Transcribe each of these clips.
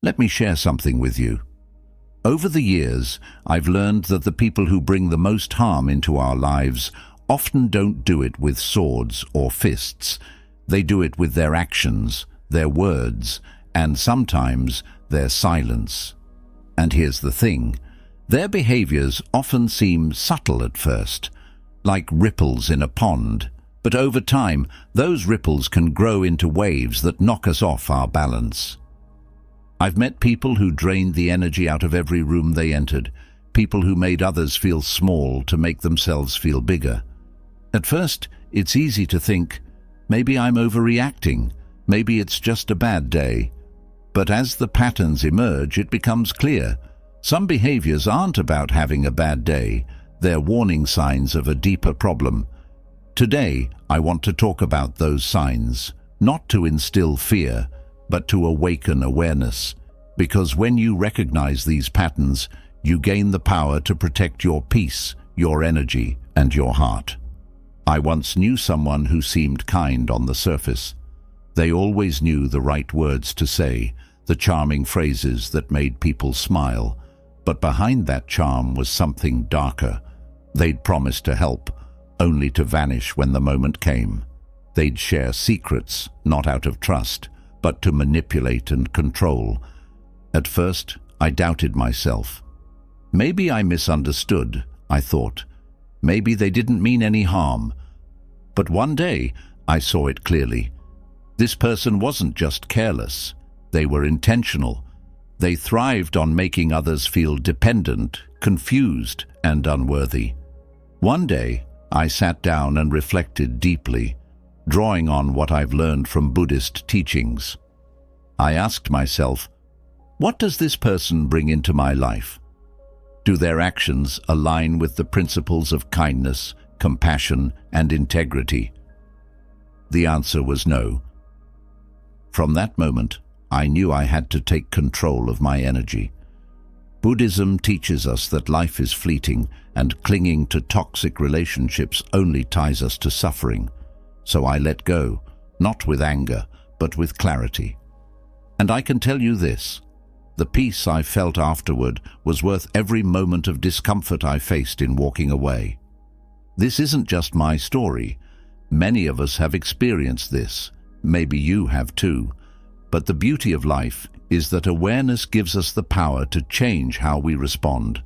Let me share something with you. Over the years, I've learned that the people who bring the most harm into our lives often don't do it with swords or fists. They do it with their actions, their words, and sometimes their silence. And here's the thing. Their behaviors often seem subtle at first, like ripples in a pond, but over time, those ripples can grow into waves that knock us off our balance. I've met people who drained the energy out of every room they entered, people who made others feel small to make themselves feel bigger. At first, it's easy to think, maybe I'm overreacting, maybe it's just a bad day. But as the patterns emerge, it becomes clear. Some behaviors aren't about having a bad day, they're warning signs of a deeper problem. Today, I want to talk about those signs, not to instill fear, but to awaken awareness. Because when you recognize these patterns, you gain the power to protect your peace, your energy, and your heart. I once knew someone who seemed kind on the surface. They always knew the right words to say, the charming phrases that made people smile. But behind that charm was something darker. They'd promise to help, only to vanish when the moment came. They'd share secrets, not out of trust, but to manipulate and control. At first, I doubted myself. Maybe I misunderstood, I thought. Maybe they didn't mean any harm. But one day, I saw it clearly. This person wasn't just careless. They were intentional. They thrived on making others feel dependent, confused, and unworthy. One day, I sat down and reflected deeply, drawing on what I've learned from Buddhist teachings. I asked myself, what does this person bring into my life? Do their actions align with the principles of kindness, compassion, and integrity? The answer was no. From that moment, I knew I had to take control of my energy. Buddhism teaches us that life is fleeting, and clinging to toxic relationships only ties us to suffering. So I let go, not with anger, but with clarity. And I can tell you this, the peace I felt afterward was worth every moment of discomfort I faced in walking away. This isn't just my story. Many of us have experienced this. Maybe you have too. But the beauty of life is that awareness gives us the power to change how we respond.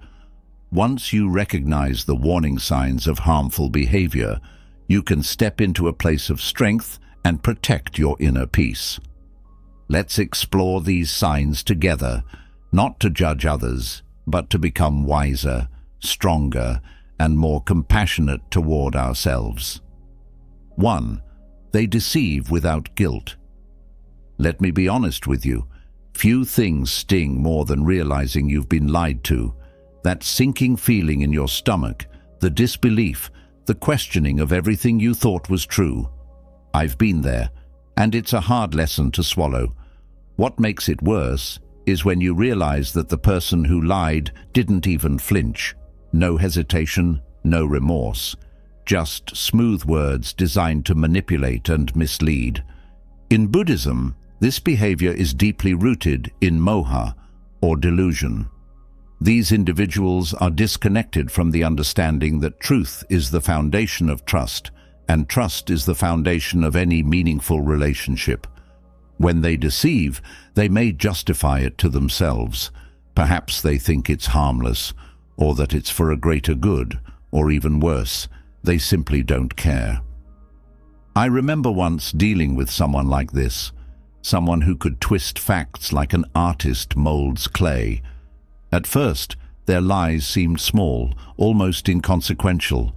Once you recognize the warning signs of harmful behavior, you can step into a place of strength and protect your inner peace. Let's explore these signs together, not to judge others, but to become wiser, stronger, and more compassionate toward ourselves. 1. They deceive without guilt. Let me be honest with you. Few things sting more than realizing you've been lied to. That sinking feeling in your stomach, the disbelief, the questioning of everything you thought was true. I've been there, and it's a hard lesson to swallow. What makes it worse is when you realize that the person who lied didn't even flinch. No hesitation, no remorse. Just smooth words designed to manipulate and mislead. In Buddhism, this behavior is deeply rooted in moha, or delusion. These individuals are disconnected from the understanding that truth is the foundation of trust, and trust is the foundation of any meaningful relationship. When they deceive, they may justify it to themselves. Perhaps they think it's harmless, or that it's for a greater good, or even worse, they simply don't care. I remember once dealing with someone like this, someone who could twist facts like an artist molds clay. At first, their lies seemed small, almost inconsequential.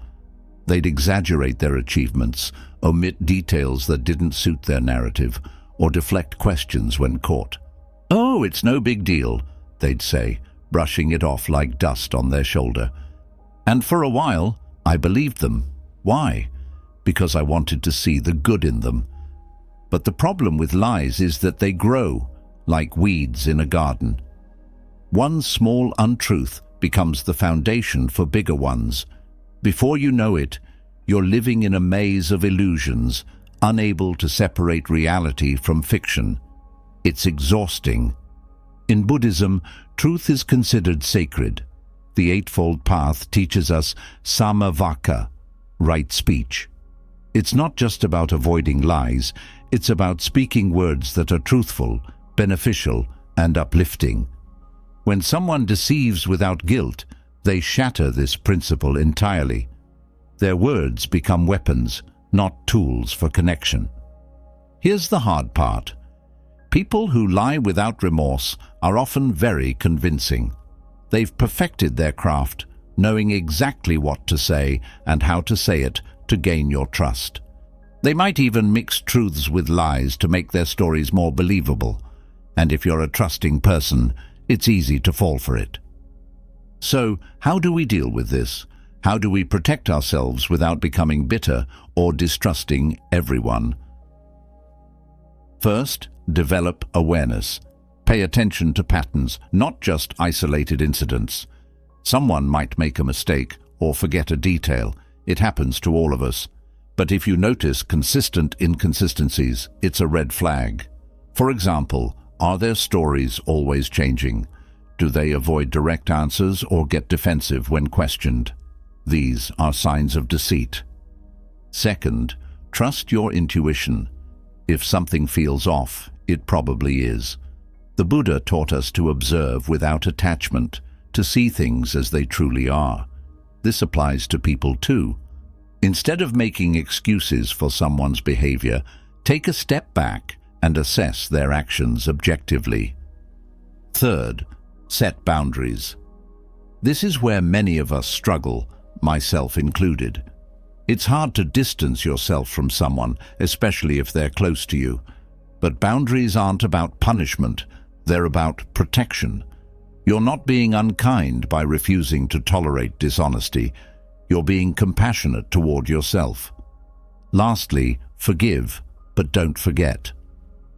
They'd exaggerate their achievements, omit details that didn't suit their narrative, or deflect questions when caught. "Oh, it's no big deal," they'd say, brushing it off like dust on their shoulder. And for a while, I believed them. Why? Because I wanted to see the good in them. But the problem with lies is that they grow, like weeds in a garden. One small untruth becomes the foundation for bigger ones. Before you know it, you're living in a maze of illusions, unable to separate reality from fiction. It's exhausting. In Buddhism, truth is considered sacred. The Eightfold Path teaches us samavaka, right speech. It's not just about avoiding lies, it's about speaking words that are truthful, beneficial, and uplifting. When someone deceives without guilt, they shatter this principle entirely. Their words become weapons, not tools for connection. Here's the hard part. People who lie without remorse are often very convincing. They've perfected their craft, knowing exactly what to say and how to say it to gain your trust. They might even mix truths with lies to make their stories more believable. And if you're a trusting person, it's easy to fall for it. So, how do we deal with this? How do we protect ourselves without becoming bitter or distrusting everyone? First, develop awareness. Pay attention to patterns, not just isolated incidents. Someone might make a mistake or forget a detail. It happens to all of us. But if you notice consistent inconsistencies, it's a red flag. For example, are their stories always changing? Do they avoid direct answers or get defensive when questioned? These are signs of deceit. Second, trust your intuition. If something feels off, it probably is. The Buddha taught us to observe without attachment, to see things as they truly are. This applies to people too. Instead of making excuses for someone's behavior, take a step back and assess their actions objectively. Third, set boundaries. This is where many of us struggle, myself included. It's hard to distance yourself from someone, especially if they're close to you. But boundaries aren't about punishment, they're about protection. You're not being unkind by refusing to tolerate dishonesty. You're being compassionate toward yourself. Lastly, forgive, but don't forget.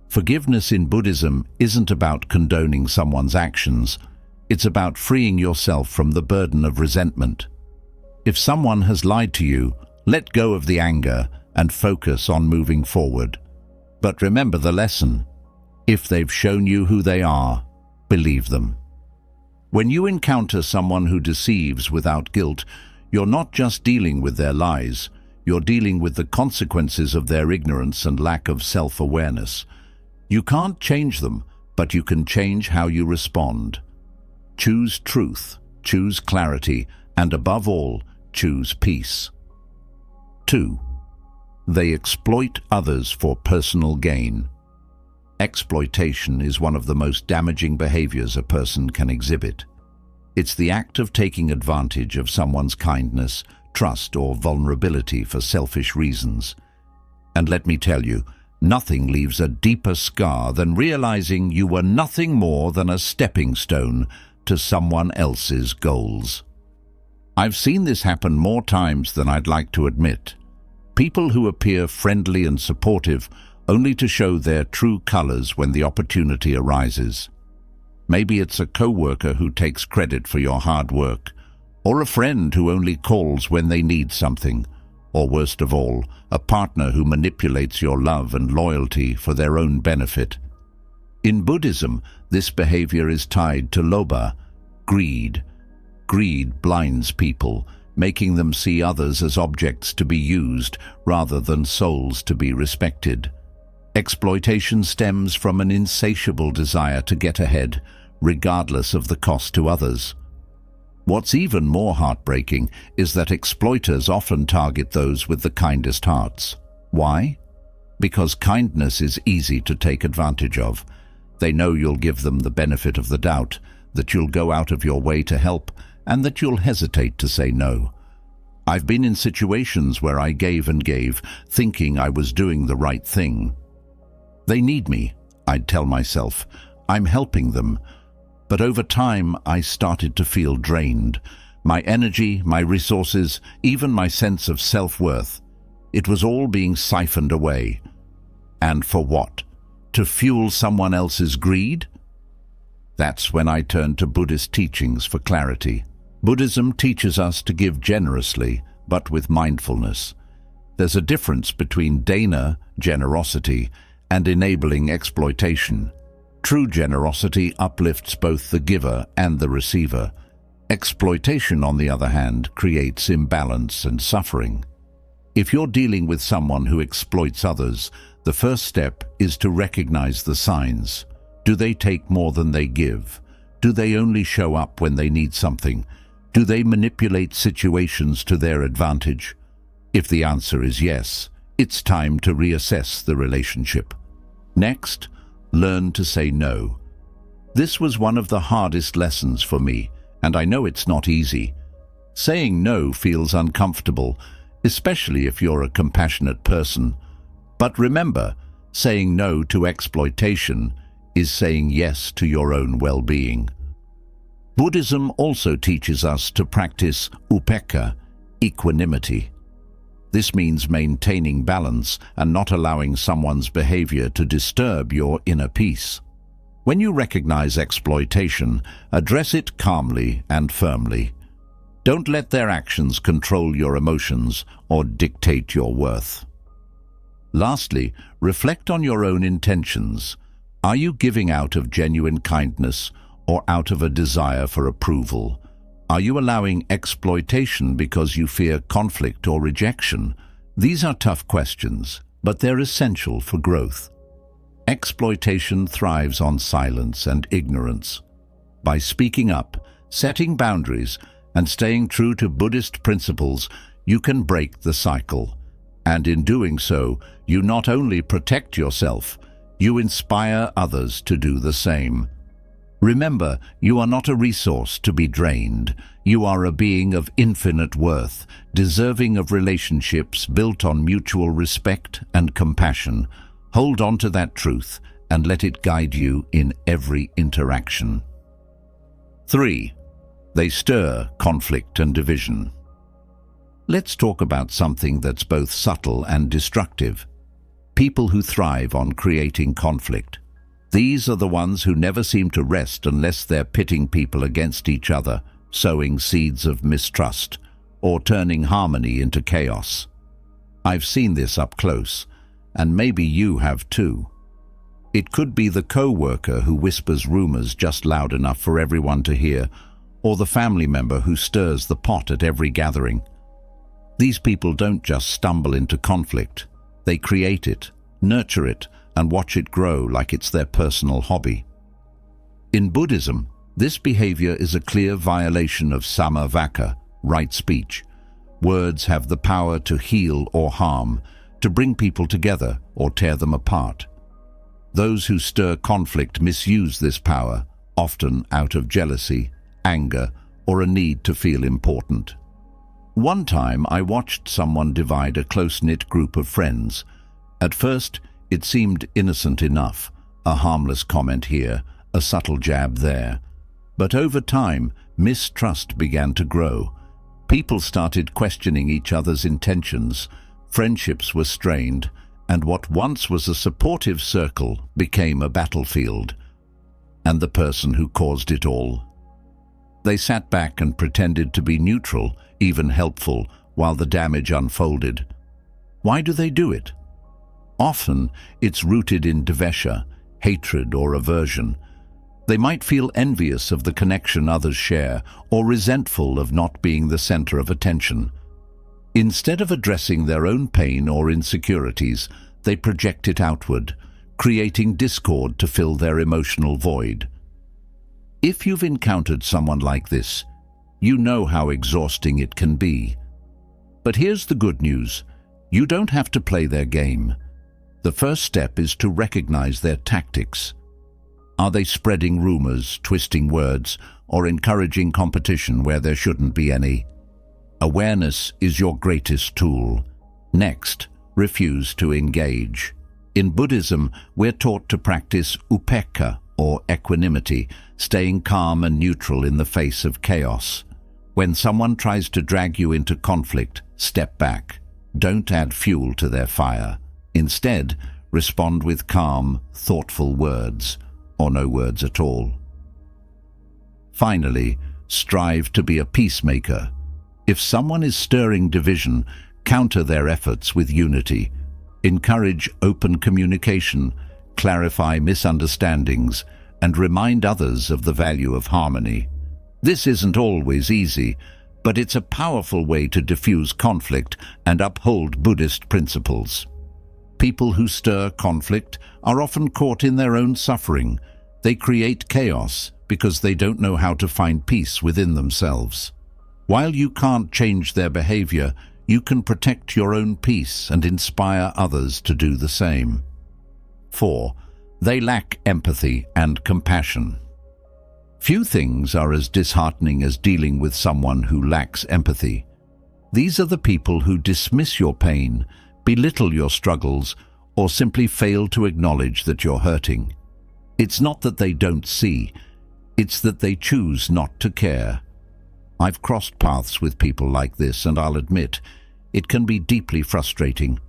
Forgiveness in Buddhism isn't about condoning someone's actions. It's about freeing yourself from the burden of resentment. If someone has lied to you, let go of the anger and focus on moving forward. But remember the lesson. If they've shown you who they are, believe them. When you encounter someone who deceives without guilt, you're not just dealing with their lies, you're dealing with the consequences of their ignorance and lack of self-awareness. You can't change them, but you can change how you respond. Choose truth, choose clarity, and above all, choose peace. 2. They exploit others for personal gain. Exploitation is one of the most damaging behaviors a person can exhibit. It's the act of taking advantage of someone's kindness, trust, or vulnerability for selfish reasons. And let me tell you, nothing leaves a deeper scar than realizing you were nothing more than a stepping stone to someone else's goals. I've seen this happen more times than I'd like to admit. People who appear friendly and supportive only to show their true colors when the opportunity arises. Maybe it's a coworker who takes credit for your hard work, or a friend who only calls when they need something, or worst of all, a partner who manipulates your love and loyalty for their own benefit. In Buddhism, this behavior is tied to lobha, greed. Greed blinds people, making them see others as objects to be used rather than souls to be respected. Exploitation stems from an insatiable desire to get ahead, regardless of the cost to others. What's even more heartbreaking is that exploiters often target those with the kindest hearts. Why? Because kindness is easy to take advantage of. They know you'll give them the benefit of the doubt, that you'll go out of your way to help, and that you'll hesitate to say no. I've been in situations where I gave and gave, thinking I was doing the right thing. They need me, I'd tell myself. I'm helping them. But over time, I started to feel drained. My energy, my resources, even my sense of self-worth. It was all being siphoned away. And for what? To fuel someone else's greed? That's when I turned to Buddhist teachings for clarity. Buddhism teaches us to give generously, but with mindfulness. There's a difference between dana, generosity, and enabling exploitation. True generosity uplifts both the giver and the receiver. Exploitation, on the other hand, creates imbalance and suffering. If you're dealing with someone who exploits others, the first step is to recognize the signs. Do they take more than they give? Do they only show up when they need something? Do they manipulate situations to their advantage? If the answer is yes, it's time to reassess the relationship. Next, learn to say no. This was one of the hardest lessons for me, and I know it's not easy. Saying no feels uncomfortable, especially if you're a compassionate person. But remember, saying no to exploitation is saying yes to your own well-being. Buddhism also teaches us to practice upekkha, equanimity. This means maintaining balance and not allowing someone's behavior to disturb your inner peace. When you recognize exploitation, address it calmly and firmly. Don't let their actions control your emotions or dictate your worth. Lastly, reflect on your own intentions. Are you giving out of genuine kindness or out of a desire for approval? Are you allowing exploitation because you fear conflict or rejection? These are tough questions, but they're essential for growth. Exploitation thrives on silence and ignorance. By speaking up, setting boundaries, and staying true to Buddhist principles, you can break the cycle. And in doing so, you not only protect yourself, you inspire others to do the same. Remember, you are not a resource to be drained. You are a being of infinite worth, deserving of relationships built on mutual respect and compassion. Hold on to that truth and let it guide you in every interaction. 3. They stir conflict and division. Let's talk about something that's both subtle and destructive. People who thrive on creating conflict. These are the ones who never seem to rest unless they're pitting people against each other, sowing seeds of mistrust, or turning harmony into chaos. I've seen this up close, and maybe you have too. It could be the co-worker who whispers rumors just loud enough for everyone to hear, or the family member who stirs the pot at every gathering. These people don't just stumble into conflict. They create it, nurture it, and watch it grow like it's their personal hobby. In Buddhism, this behavior is a clear violation of samavaka, right speech. Words have the power to heal or harm, to bring people together or tear them apart. Those who stir conflict misuse this power, often out of jealousy, anger, or a need to feel important. One time I watched someone divide a close-knit group of friends. At first, it seemed innocent enough, a harmless comment here, a subtle jab there. But over time, mistrust began to grow. People started questioning each other's intentions, friendships were strained, and what once was a supportive circle became a battlefield. And the person who caused it all? They sat back and pretended to be neutral, even helpful, while the damage unfolded. Why do they do it? Often, it's rooted in dvesha, hatred or aversion. They might feel envious of the connection others share, or resentful of not being the center of attention. Instead of addressing their own pain or insecurities, they project it outward, creating discord to fill their emotional void. If you've encountered someone like this, you know how exhausting it can be. But here's the good news. You don't have to play their game. The first step is to recognize their tactics. Are they spreading rumors, twisting words, or encouraging competition where there shouldn't be any? Awareness is your greatest tool. Next, refuse to engage. In Buddhism, we're taught to practice upekkha, or equanimity, staying calm and neutral in the face of chaos. When someone tries to drag you into conflict, step back. Don't add fuel to their fire. Instead, respond with calm, thoughtful words, or no words at all. Finally, strive to be a peacemaker. If someone is stirring division, counter their efforts with unity. Encourage open communication, clarify misunderstandings, and remind others of the value of harmony. This isn't always easy, but it's a powerful way to diffuse conflict and uphold Buddhist principles. People who stir conflict are often caught in their own suffering. They create chaos because they don't know how to find peace within themselves. While you can't change their behavior, you can protect your own peace and inspire others to do the same. 4. They lack empathy and compassion. Few things are as disheartening as dealing with someone who lacks empathy. These are the people who dismiss your pain, belittle your struggles, or simply fail to acknowledge that you're hurting. It's not that they don't see, it's that they choose not to care. I've crossed paths with people like this, and I'll admit, it can be deeply frustrating.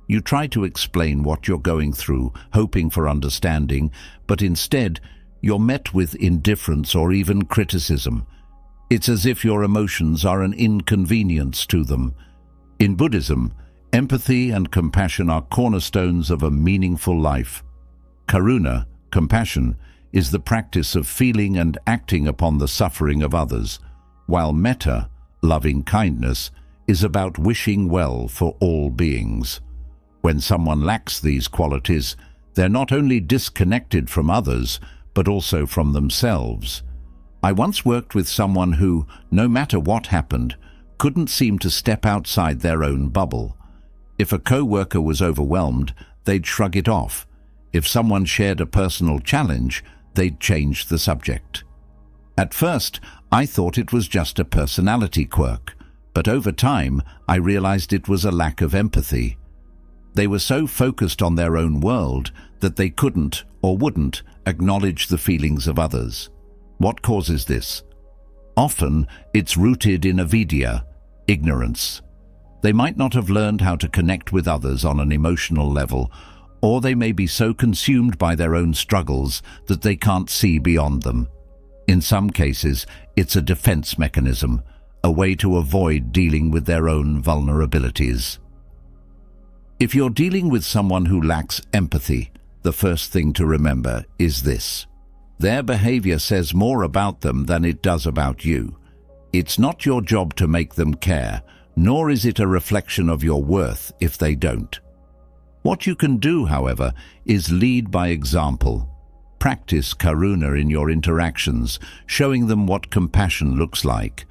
You try to explain what you're going through, hoping for understanding, but instead, you're met with indifference or even criticism. It's as if your emotions are an inconvenience to them. In Buddhism, empathy and compassion are cornerstones of a meaningful life. Karuna, compassion, is the practice of feeling and acting upon the suffering of others, while metta, loving kindness, is about wishing well for all beings. When someone lacks these qualities, they're not only disconnected from others, but also from themselves. I once worked with someone who, no matter what happened, couldn't seem to step outside their own bubble. If a co-worker was overwhelmed, they'd shrug it off. If someone shared a personal challenge, they'd change the subject. At first, I thought it was just a personality quirk, but over time, I realized it was a lack of empathy. They were so focused on their own world that they couldn't or wouldn't acknowledge the feelings of others. What causes this? Often, it's rooted in avidya, ignorance. They might not have learned how to connect with others on an emotional level, or they may be so consumed by their own struggles that they can't see beyond them. In some cases, it's a defense mechanism, a way to avoid dealing with their own vulnerabilities. If you're dealing with someone who lacks empathy, the first thing to remember is this. Their behavior says more about them than it does about you. It's not your job to make them care, nor is it a reflection of your worth if they don't. What you can do, however, is lead by example. Practice karuna in your interactions, showing them what compassion looks like.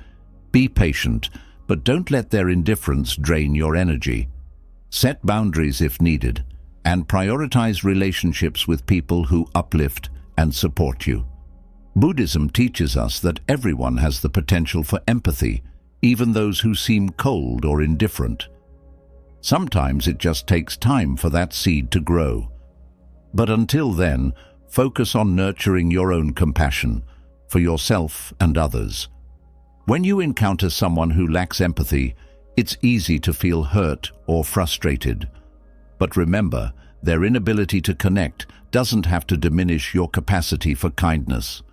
Be patient, but don't let their indifference drain your energy. Set boundaries if needed, and prioritize relationships with people who uplift and support you. Buddhism teaches us that everyone has the potential for empathy, even those who seem cold or indifferent. Sometimes it just takes time for that seed to grow. But until then, focus on nurturing your own compassion for yourself and others. When you encounter someone who lacks empathy, it's easy to feel hurt or frustrated. But remember, their inability to connect doesn't have to diminish your capacity for kindness.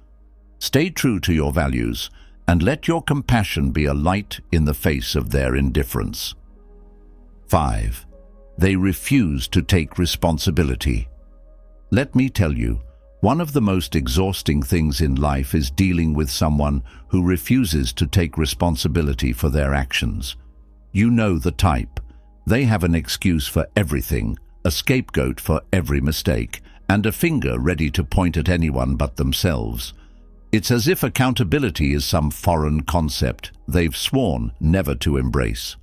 Stay true to your values and let your compassion be a light in the face of their indifference. 5. They refuse to take responsibility. Let me tell you, one of the most exhausting things in life is dealing with someone who refuses to take responsibility for their actions. You know the type. They have an excuse for everything, a scapegoat for every mistake, and a finger ready to point at anyone but themselves. It's as if accountability is some foreign concept they've sworn never to embrace.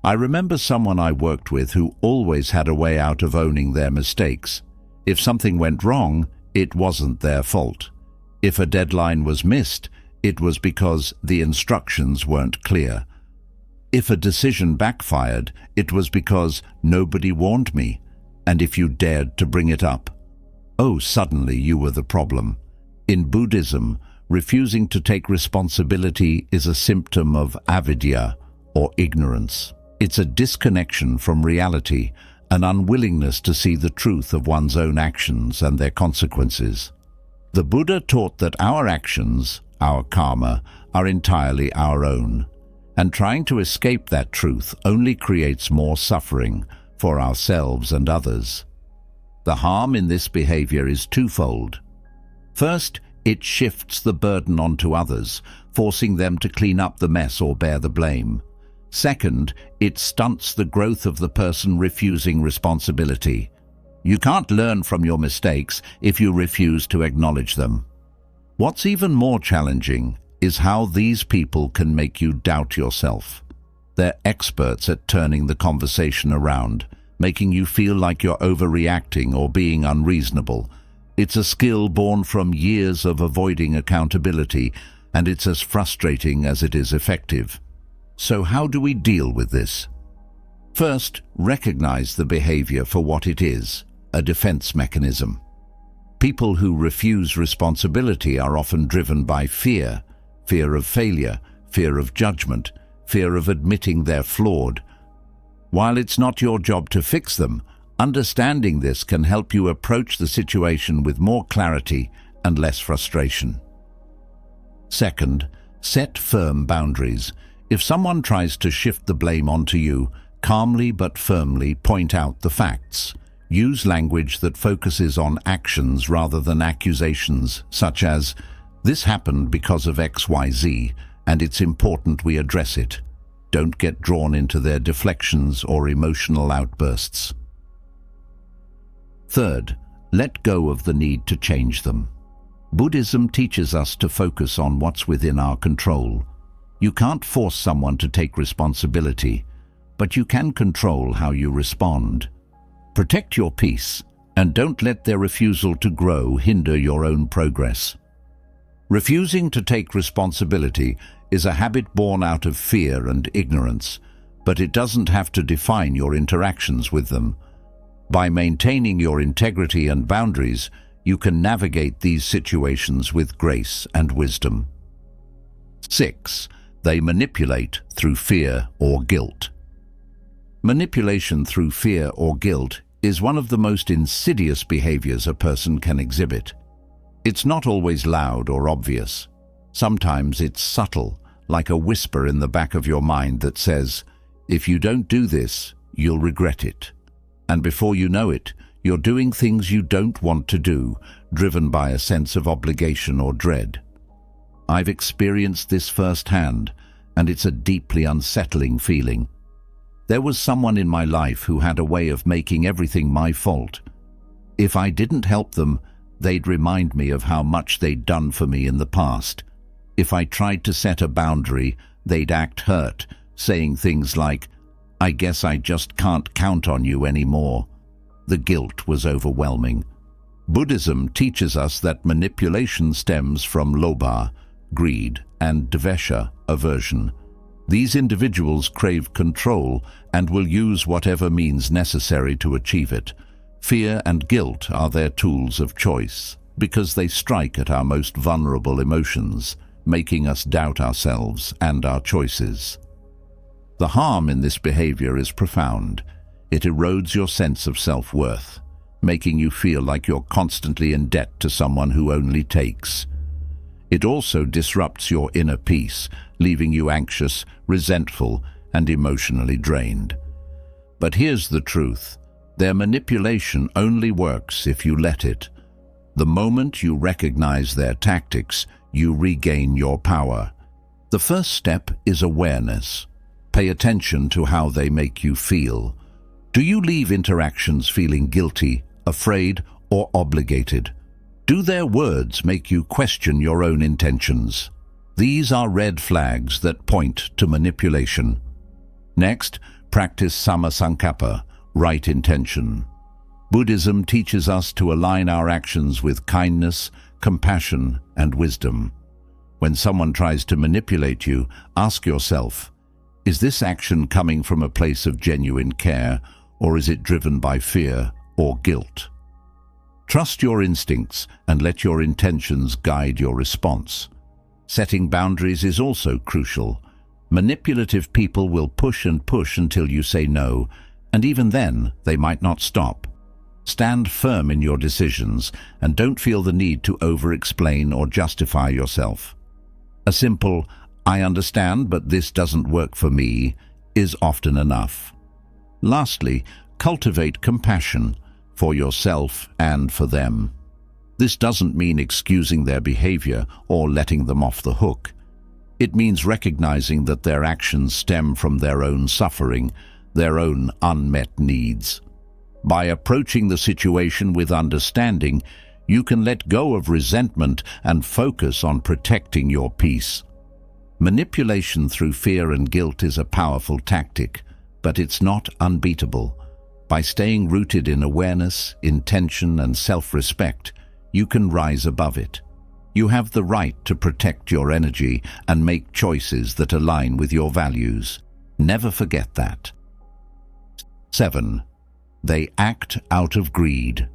I remember someone I worked with who always had a way out of owning their mistakes. If something went wrong, it wasn't their fault. If a deadline was missed, it was because the instructions weren't clear. If a decision backfired, it was because nobody warned me. And if you dared to bring it up, oh, suddenly you were the problem. In Buddhism, refusing to take responsibility is a symptom of avidya, or ignorance. It's a disconnection from reality, an unwillingness to see the truth of one's own actions and their consequences. The Buddha taught that our actions, our karma, are entirely our own, and trying to escape that truth only creates more suffering for ourselves and others. The harm in this behavior is twofold. First, it shifts the burden onto others, forcing them to clean up the mess or bear the blame. Second, it stunts the growth of the person refusing responsibility. You can't learn from your mistakes if you refuse to acknowledge them. What's even more challenging is how these people can make you doubt yourself. They're experts at turning the conversation around, making you feel like you're overreacting or being unreasonable. It's a skill born from years of avoiding accountability, and it's as frustrating as it is effective. So how do we deal with this? First, recognize the behavior for what it is, a defense mechanism. People who refuse responsibility are often driven by fear, fear of failure, fear of judgment, fear of admitting they're flawed. While it's not your job to fix them, understanding this can help you approach the situation with more clarity and less frustration. Second, set firm boundaries. If someone tries to shift the blame onto you, calmly but firmly point out the facts. Use language that focuses on actions rather than accusations, such as, "This happened because of XYZ, and it's important we address it." Don't get drawn into their deflections or emotional outbursts. Third, let go of the need to change them. Buddhism teaches us to focus on what's within our control. You can't force someone to take responsibility, but you can control how you respond. Protect your peace, and don't let their refusal to grow hinder your own progress. Refusing to take responsibility is a habit born out of fear and ignorance, but it doesn't have to define your interactions with them. By maintaining your integrity and boundaries, you can navigate these situations with grace and wisdom. 6. They manipulate through fear or guilt. Manipulation through fear or guilt is one of the most insidious behaviors a person can exhibit. It's not always loud or obvious. Sometimes it's subtle, like a whisper in the back of your mind that says, "If you don't do this, you'll regret it." And before you know it, you're doing things you don't want to do, driven by a sense of obligation or dread. I've experienced this firsthand, and it's a deeply unsettling feeling. There was someone in my life who had a way of making everything my fault. If I didn't help them, they'd remind me of how much they'd done for me in the past. If I tried to set a boundary, they'd act hurt, saying things like, "I guess I just can't count on you anymore." The guilt was overwhelming. Buddhism teaches us that manipulation stems from lobha, greed, and dvesha, aversion. These individuals crave control and will use whatever means necessary to achieve it. Fear and guilt are their tools of choice because they strike at our most vulnerable emotions, making us doubt ourselves and our choices. The harm in this behavior is profound. It erodes your sense of self-worth, making you feel like you're constantly in debt to someone who only takes. It also disrupts your inner peace, leaving you anxious, resentful, and emotionally drained. But here's the truth. Their manipulation only works if you let it. The moment you recognize their tactics, you regain your power. The first step is awareness. Pay attention to how they make you feel. Do you leave interactions feeling guilty, afraid, or obligated? Do their words make you question your own intentions? These are red flags that point to manipulation. Next, practice sammasankappa, right intention. Buddhism teaches us to align our actions with kindness, compassion, and wisdom. When someone tries to manipulate you, ask yourself, is this action coming from a place of genuine care, or is it driven by fear or guilt? Trust your instincts and let your intentions guide your response. Setting boundaries is also crucial. Manipulative people will push and push until you say no, and even then, they might not stop. Stand firm in your decisions and don't feel the need to over-explain or justify yourself. A simple, "I understand, but this doesn't work for me," is often enough. Lastly, cultivate compassion. for yourself and for them. This doesn't mean excusing their behavior or letting them off the hook. It means recognizing that their actions stem from their own suffering, their own unmet needs. By approaching the situation with understanding, you can let go of resentment and focus on protecting your peace. Manipulation through fear and guilt is a powerful tactic, but it's not unbeatable. By staying rooted in awareness, intention, and self-respect, you can rise above it. You have the right to protect your energy and make choices that align with your values. Never forget that. 7. They act out of greed.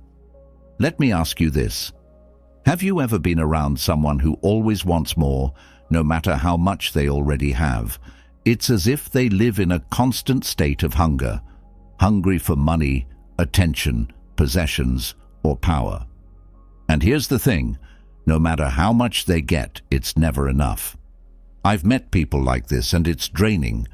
Let me ask you this. Have you ever been around someone who always wants more, no matter how much they already have? It's as if they live in a constant state of hunger, hungry for money, attention, possessions, or power. And here's the thing, no matter how much they get, it's never enough. I've met people like this, and it's draining.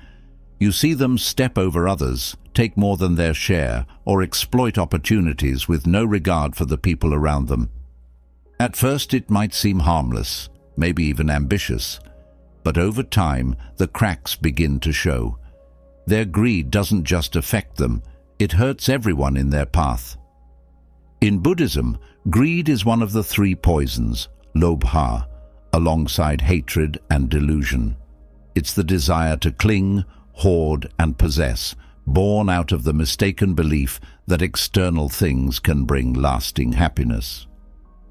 You see them step over others, take more than their share, or exploit opportunities with no regard for the people around them. At first it might seem harmless, maybe even ambitious, but over time the cracks begin to show. Their greed doesn't just affect them, it hurts everyone in their path. In Buddhism, greed is one of the 3 poisons, lobha, alongside hatred and delusion. It's the desire to cling, hoard, and possess, born out of the mistaken belief that external things can bring lasting happiness.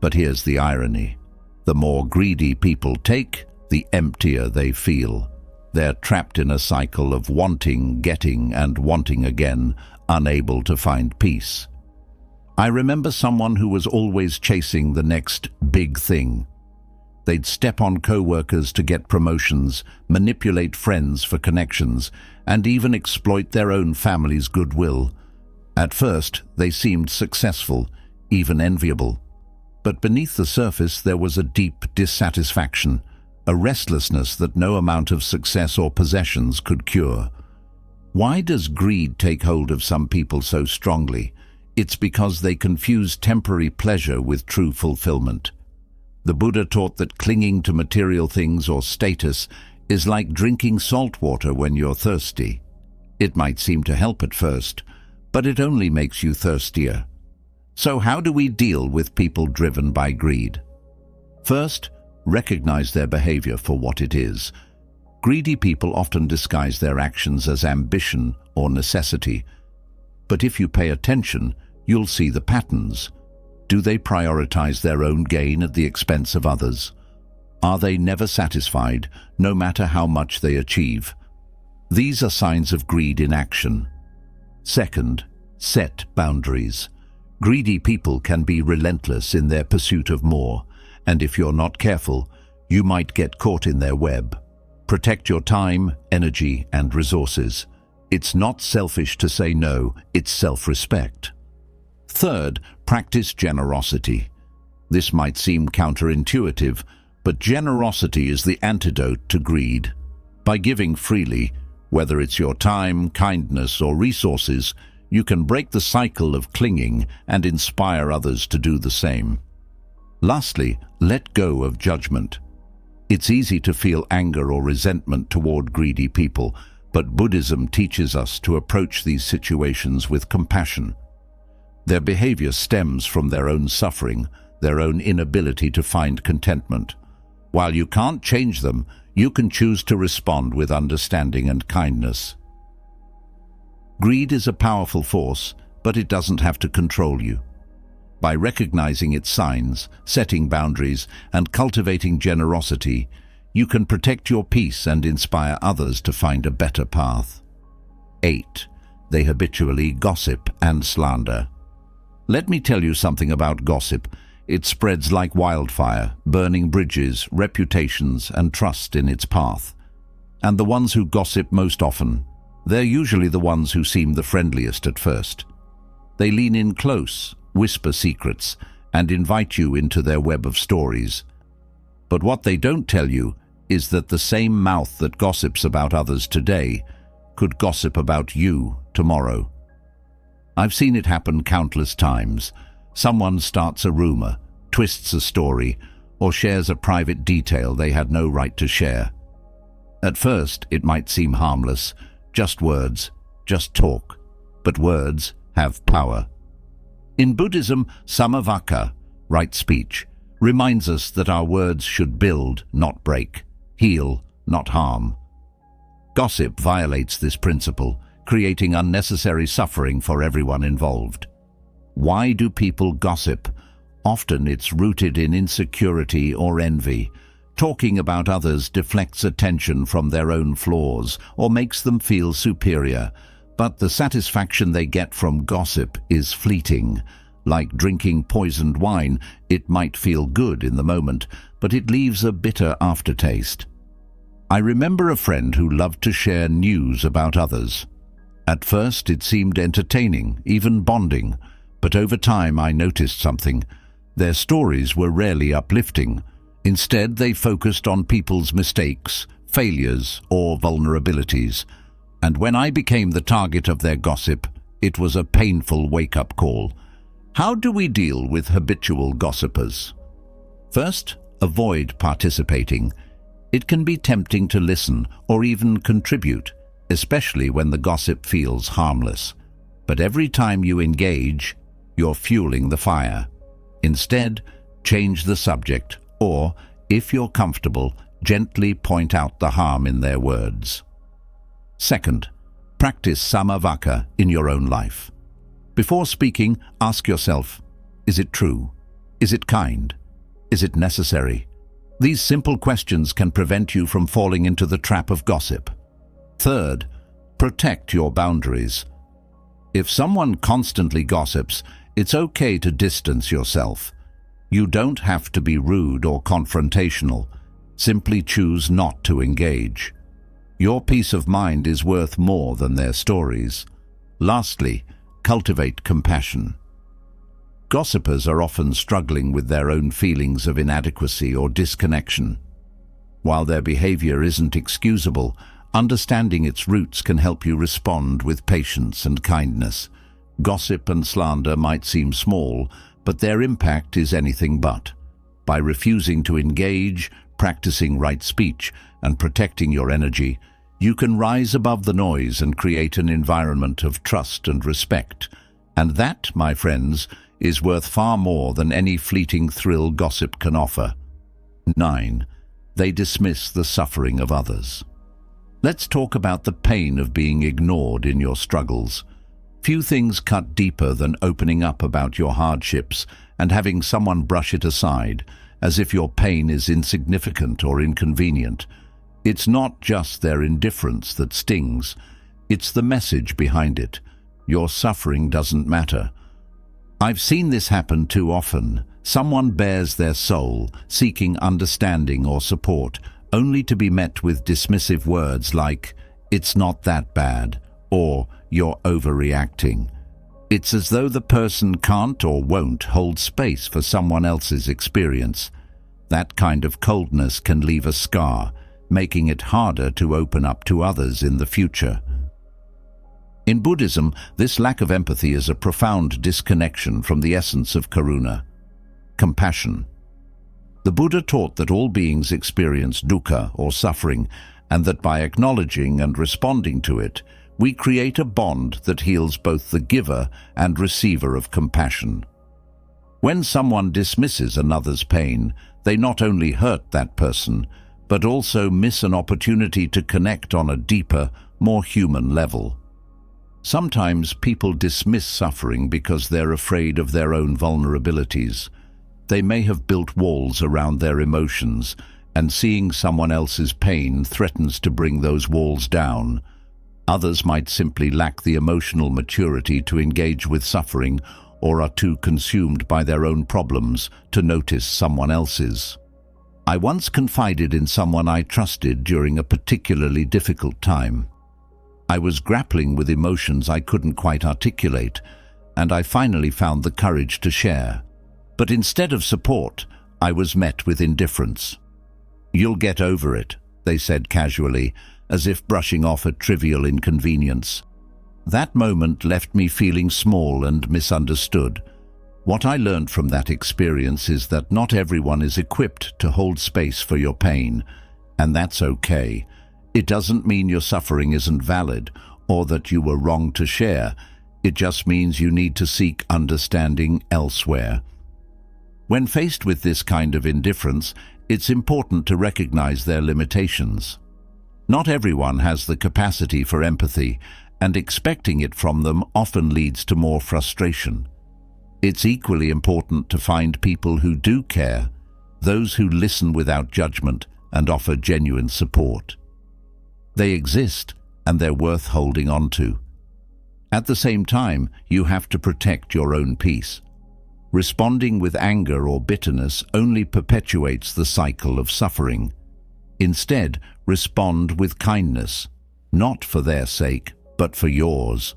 But here's the irony. The more greedy people take, the emptier they feel. They're trapped in a cycle of wanting, getting, and wanting again, unable to find peace. I remember someone who was always chasing the next big thing. They'd step on co-workers to get promotions, manipulate friends for connections, and even exploit their own family's goodwill. At first, they seemed successful, even enviable. But beneath the surface there was a deep dissatisfaction, a restlessness that no amount of success or possessions could cure. Why does greed take hold of some people so strongly? It's because they confuse temporary pleasure with true fulfillment. The Buddha taught that clinging to material things or status is like drinking salt water when you're thirsty. It might seem to help at first, but it only makes you thirstier. So how do we deal with people driven by greed? First, recognize their behavior for what it is. Greedy people often disguise their actions as ambition or necessity. But if you pay attention, you'll see the patterns. Do they prioritize their own gain at the expense of others? Are they never satisfied, no matter how much they achieve? These are signs of greed in action. Second, set boundaries. Greedy people can be relentless in their pursuit of more, and if you're not careful, you might get caught in their web. Protect your time, energy, and resources. It's not selfish to say no, it's self-respect. Third, practice generosity. This might seem counterintuitive, but generosity is the antidote to greed. By giving freely, whether it's your time, kindness, or resources, you can break the cycle of clinging and inspire others to do the same. Lastly, let go of judgment. It's easy to feel anger or resentment toward greedy people, but Buddhism teaches us to approach these situations with compassion. Their behavior stems from their own suffering, their own inability to find contentment. While you can't change them, you can choose to respond with understanding and kindness. Greed is a powerful force, but it doesn't have to control you. By recognizing its signs, setting boundaries, and cultivating generosity, you can protect your peace and inspire others to find a better path. 8. They habitually gossip and slander. Let me tell you something about gossip. It spreads like wildfire, burning bridges, reputations, and trust in its path. And the ones who gossip most often, they're usually the ones who seem the friendliest at first. They lean in close, whisper secrets, and invite you into their web of stories. But what they don't tell you is that the same mouth that gossips about others today could gossip about you tomorrow. I've seen it happen countless times. Someone starts a rumor, twists a story, or shares a private detail they had no right to share. At first, it might seem harmless, just words, just talk. But words have power. In Buddhism, samavaka, right speech, reminds us that our words should build, not break, heal, not harm. Gossip violates this principle, creating unnecessary suffering for everyone involved. Why do people gossip? Often it's rooted in insecurity or envy. Talking about others deflects attention from their own flaws or makes them feel superior. But the satisfaction they get from gossip is fleeting. Like drinking poisoned wine, it might feel good in the moment, but it leaves a bitter aftertaste. I remember a friend who loved to share news about others. At first it seemed entertaining, even bonding, but over time I noticed something. Their stories were rarely uplifting. Instead, they focused on people's mistakes, failures, or vulnerabilities. And when I became the target of their gossip, it was a painful wake-up call. How do we deal with habitual gossipers? First, avoid participating. It can be tempting to listen or even contribute, especially when the gossip feels harmless. But every time you engage, you're fueling the fire. Instead, change the subject, or, if you're comfortable, gently point out the harm in their words. Second, practice samavaka in your own life. Before speaking, ask yourself, is it true? Is it kind? Is it necessary? These simple questions can prevent you from falling into the trap of gossip. Third, protect your boundaries. If someone constantly gossips, it's okay to distance yourself. You don't have to be rude or confrontational. Simply choose not to engage. Your peace of mind is worth more than their stories. Lastly, cultivate compassion. Gossipers are often struggling with their own feelings of inadequacy or disconnection. While their behavior isn't excusable, understanding its roots can help you respond with patience and kindness. Gossip and slander might seem small, but their impact is anything but. By refusing to engage, practicing right speech, and protecting your energy, you can rise above the noise and create an environment of trust and respect. And that, my friends, is worth far more than any fleeting thrill gossip can offer. 9. They dismiss the suffering of others. Let's talk about the pain of being ignored in your struggles. Few things cut deeper than opening up about your hardships and having someone brush it aside, as if your pain is insignificant or inconvenient. It's not just their indifference that stings, it's the message behind it. Your suffering doesn't matter. I've seen this happen too often. Someone bares their soul, seeking understanding or support, only to be met with dismissive words like, "It's not that bad," or "You're overreacting." It's as though the person can't or won't hold space for someone else's experience. That kind of coldness can leave a scar, making it harder to open up to others in the future. In Buddhism, this lack of empathy is a profound disconnection from the essence of karuna, compassion. The Buddha taught that all beings experience dukkha or suffering, and that by acknowledging and responding to it, we create a bond that heals both the giver and receiver of compassion. When someone dismisses another's pain, they not only hurt that person, but also miss an opportunity to connect on a deeper, more human level. Sometimes people dismiss suffering because they're afraid of their own vulnerabilities. They may have built walls around their emotions, and seeing someone else's pain threatens to bring those walls down. Others might simply lack the emotional maturity to engage with suffering, or are too consumed by their own problems to notice someone else's. I once confided in someone I trusted during a particularly difficult time. I was grappling with emotions I couldn't quite articulate, and I finally found the courage to share. But instead of support, I was met with indifference. "You'll get over it," they said casually, as if brushing off a trivial inconvenience. That moment left me feeling small and misunderstood. What I learned from that experience is that not everyone is equipped to hold space for your pain, and that's okay. It doesn't mean your suffering isn't valid or that you were wrong to share. It just means you need to seek understanding elsewhere. When faced with this kind of indifference, it's important to recognize their limitations. Not everyone has the capacity for empathy, and expecting it from them often leads to more frustration. It's equally important to find people who do care, those who listen without judgment and offer genuine support. They exist, and they're worth holding on to. At the same time, you have to protect your own peace. Responding with anger or bitterness only perpetuates the cycle of suffering. Instead, respond with kindness, not for their sake, but for yours.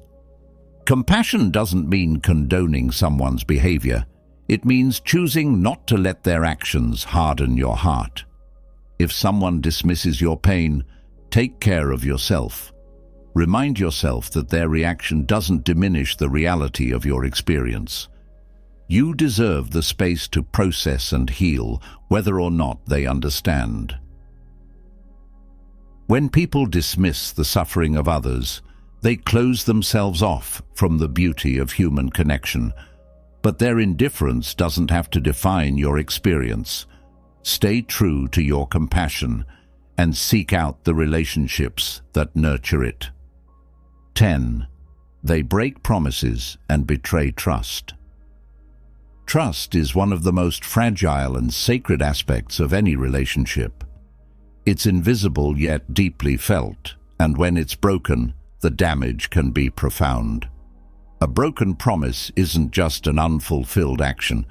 Compassion doesn't mean condoning someone's behavior. It means choosing not to let their actions harden your heart. If someone dismisses your pain, take care of yourself. Remind yourself that their reaction doesn't diminish the reality of your experience. You deserve the space to process and heal, whether or not they understand. When people dismiss the suffering of others, they close themselves off from the beauty of human connection. But their indifference doesn't have to define your experience. Stay true to your compassion and seek out the relationships that nurture it. 10. They break promises and betray trust. Trust is one of the most fragile and sacred aspects of any relationship. It's invisible yet deeply felt, and when it's broken, the damage can be profound. A broken promise isn't just an unfulfilled action,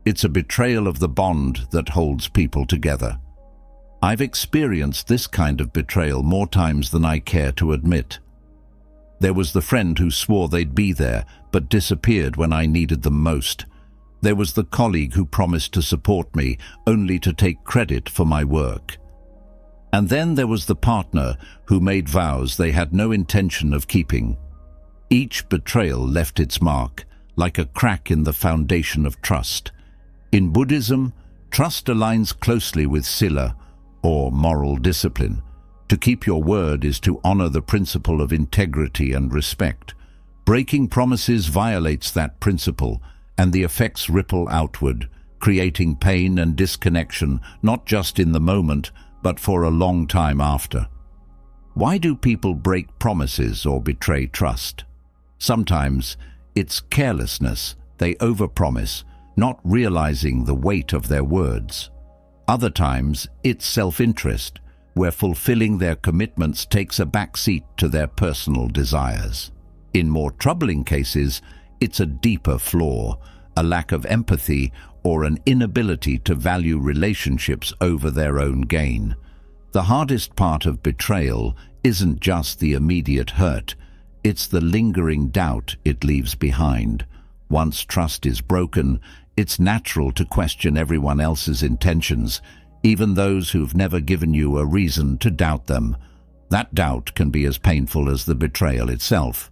it's a betrayal of the bond that holds people together. I've experienced this kind of betrayal more times than I care to admit. There was the friend who swore they'd be there, but disappeared when I needed them most. There was the colleague who promised to support me, only to take credit for my work. And then there was the partner who made vows they had no intention of keeping. Each betrayal left its mark, like a crack in the foundation of trust. In Buddhism, trust aligns closely with sila, or moral discipline. To keep your word is to honor the principle of integrity and respect. Breaking promises violates that principle, and the effects ripple outward, creating pain and disconnection not just in the moment, but for a long time after. Why do people break promises or betray trust? Sometimes it's carelessness. They overpromise, not realizing the weight of their words. Other times it's self-interest, where fulfilling their commitments takes a backseat to their personal desires. In more troubling cases, it's a deeper flaw, a lack of empathy, or an inability to value relationships over their own gain. The hardest part of betrayal isn't just the immediate hurt, it's the lingering doubt it leaves behind. Once trust is broken, it's natural to question everyone else's intentions, even those who've never given you a reason to doubt them. That doubt can be as painful as the betrayal itself.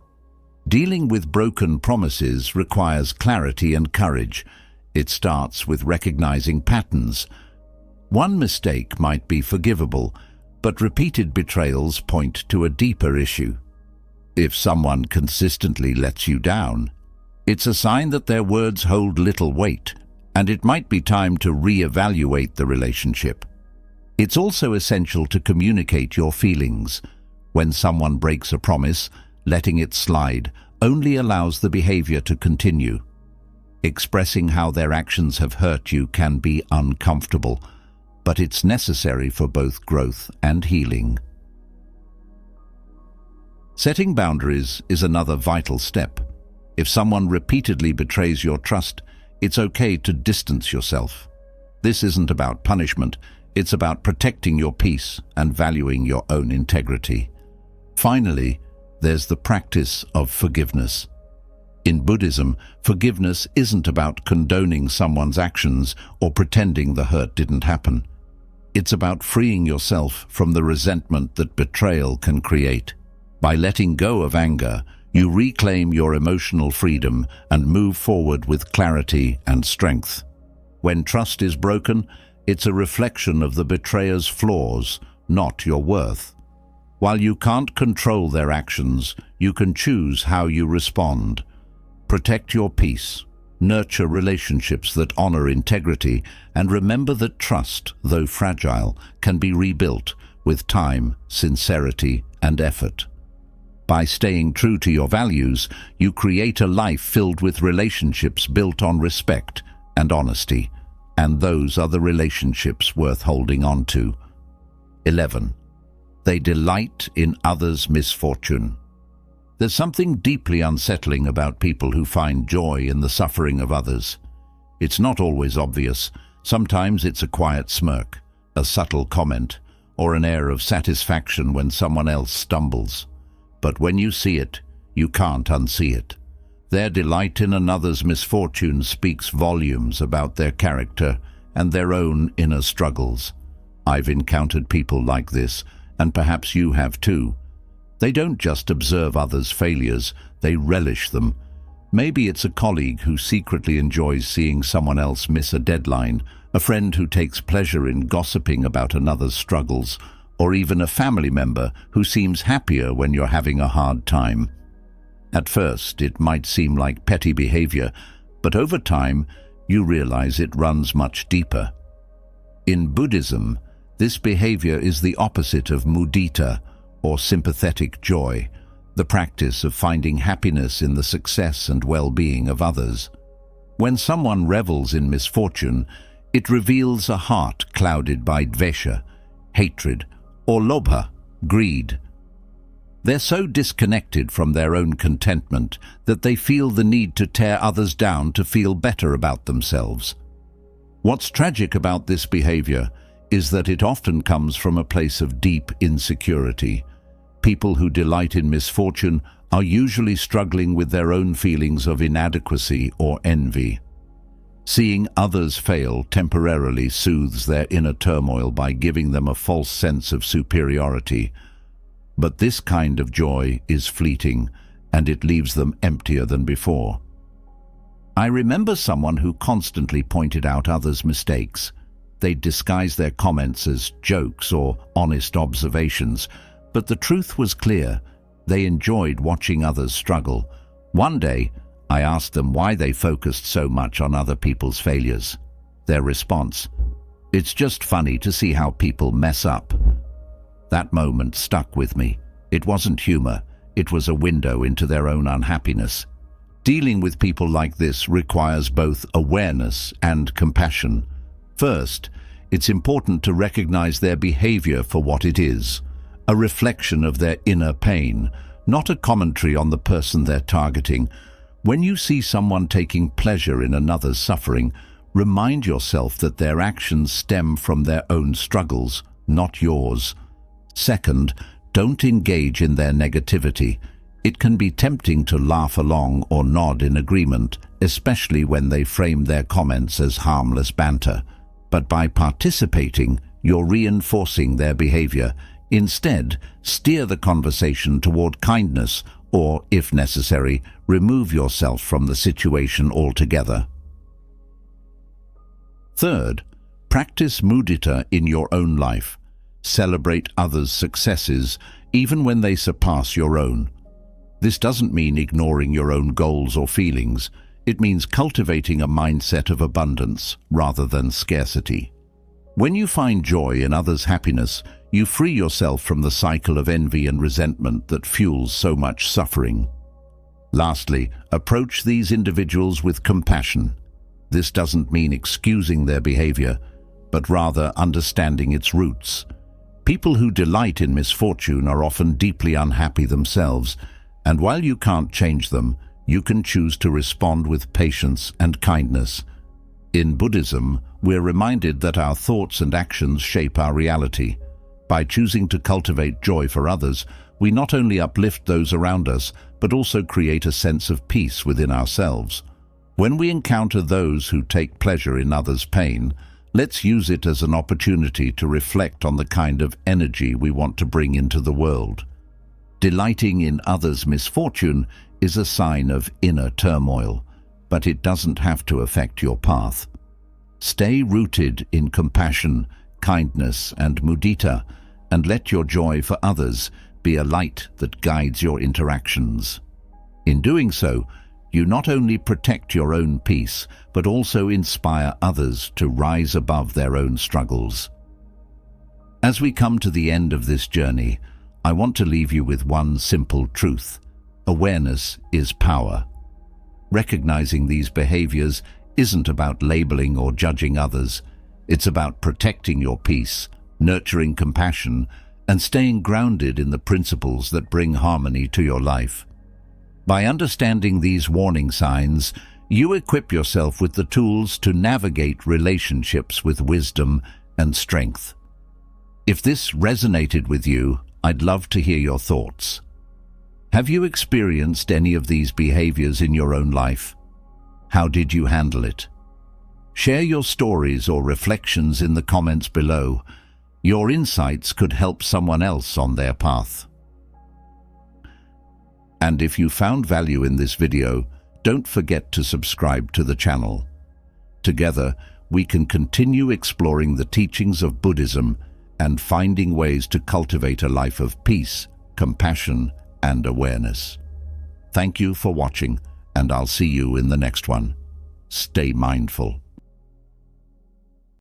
Dealing with broken promises requires clarity and courage. It starts with recognizing patterns. One mistake might be forgivable, but repeated betrayals point to a deeper issue. If someone consistently lets you down, it's a sign that their words hold little weight, and it might be time to re-evaluate the relationship. It's also essential to communicate your feelings. When someone breaks a promise, letting it slide only allows the behavior to continue. Expressing how their actions have hurt you can be uncomfortable, but it's necessary for both growth and healing. Setting boundaries is another vital step. If someone repeatedly betrays your trust, it's okay to distance yourself. This isn't about punishment, it's about protecting your peace and valuing your own integrity. Finally, there's the practice of forgiveness. In Buddhism, forgiveness isn't about condoning someone's actions or pretending the hurt didn't happen. It's about freeing yourself from the resentment that betrayal can create. By letting go of anger, You reclaim your emotional freedom and move forward with clarity and strength. When trust is broken, it's a reflection of the betrayer's flaws, not your worth. While you can't control their actions, you can choose how you respond. Protect your peace, nurture relationships that honor integrity, and remember that trust, though fragile, can be rebuilt with time, sincerity, and effort. By staying true to your values, you create a life filled with relationships built on respect and honesty, and those are the relationships worth holding on to. 11. They delight in others' misfortune. There's something deeply unsettling about people who find joy in the suffering of others. It's not always obvious. Sometimes it's a quiet smirk, a subtle comment, or an air of satisfaction when someone else stumbles. But when you see it, you can't unsee it. Their delight in another's misfortune speaks volumes about their character and their own inner struggles. I've encountered people like this, and perhaps you have too. They don't just observe others' failures, they relish them. Maybe it's a colleague who secretly enjoys seeing someone else miss a deadline, a friend who takes pleasure in gossiping about another's struggles, or even a family member who seems happier when you're having a hard time. At first, it might seem like petty behavior, but over time, you realize it runs much deeper. In Buddhism, this behavior is the opposite of mudita, or sympathetic joy, the practice of finding happiness in the success and well-being of others. When someone revels in misfortune, it reveals a heart clouded by dvesha, hatred, or lobha, greed. They're so disconnected from their own contentment that they feel the need to tear others down to feel better about themselves. What's tragic about this behavior is that it often comes from a place of deep insecurity. People who delight in misfortune are usually struggling with their own feelings of inadequacy or envy. Seeing others fail temporarily soothes their inner turmoil by giving them a false sense of superiority. But this kind of joy is fleeting, and it leaves them emptier than before. I remember someone who constantly pointed out others' mistakes. They'd disguise their comments as jokes or honest observations, but the truth was clear. They enjoyed watching others struggle. One day, I asked them why they focused so much on other people's failures. Their response: "It's just funny to see how people mess up." That moment stuck with me. It wasn't humor, it was a window into their own unhappiness. Dealing with people like this requires both awareness and compassion. First, it's important to recognize their behavior for what it is, a reflection of their inner pain, not a commentary on the person they're targeting. When you see someone taking pleasure in another's suffering, remind yourself that their actions stem from their own struggles, not yours. Second, don't engage in their negativity. It can be tempting to laugh along or nod in agreement, especially when they frame their comments as harmless banter. But by participating, you're reinforcing their behavior. Instead, steer the conversation toward kindness or, if necessary, remove yourself from the situation altogether. Third, practice mudita in your own life. Celebrate others' successes, even when they surpass your own. This doesn't mean ignoring your own goals or feelings. It means cultivating a mindset of abundance rather than scarcity. When you find joy in others' happiness, you free yourself from the cycle of envy and resentment that fuels so much suffering. Lastly, approach these individuals with compassion. This doesn't mean excusing their behavior, but rather understanding its roots. People who delight in misfortune are often deeply unhappy themselves, and while you can't change them, you can choose to respond with patience and kindness. In Buddhism, we're reminded that our thoughts and actions shape our reality. By choosing to cultivate joy for others, we not only uplift those around us, but also create a sense of peace within ourselves. When we encounter those who take pleasure in others' pain, let's use it as an opportunity to reflect on the kind of energy we want to bring into the world. Delighting in others' misfortune is a sign of inner turmoil, but it doesn't have to affect your path. Stay rooted in compassion, kindness, and mudita, and let your joy for others be a light that guides your interactions. In doing so, you not only protect your own peace, but also inspire others to rise above their own struggles. As we come to the end of this journey, I want to leave you with one simple truth. Awareness is power. Recognizing these behaviors isn't about labeling or judging others. It's about protecting your peace, nurturing compassion, and staying grounded in the principles that bring harmony to your life. By understanding these warning signs, you equip yourself with the tools to navigate relationships with wisdom and strength. If this resonated with you, I'd love to hear your thoughts. Have you experienced any of these behaviors in your own life? How did you handle it? Share your stories or reflections in the comments below. Your insights could help someone else on their path. And if you found value in this video, don't forget to subscribe to the channel. Together, we can continue exploring the teachings of Buddhism and finding ways to cultivate a life of peace, compassion, and awareness. Thank you for watching, and I'll see you in the next one. Stay mindful.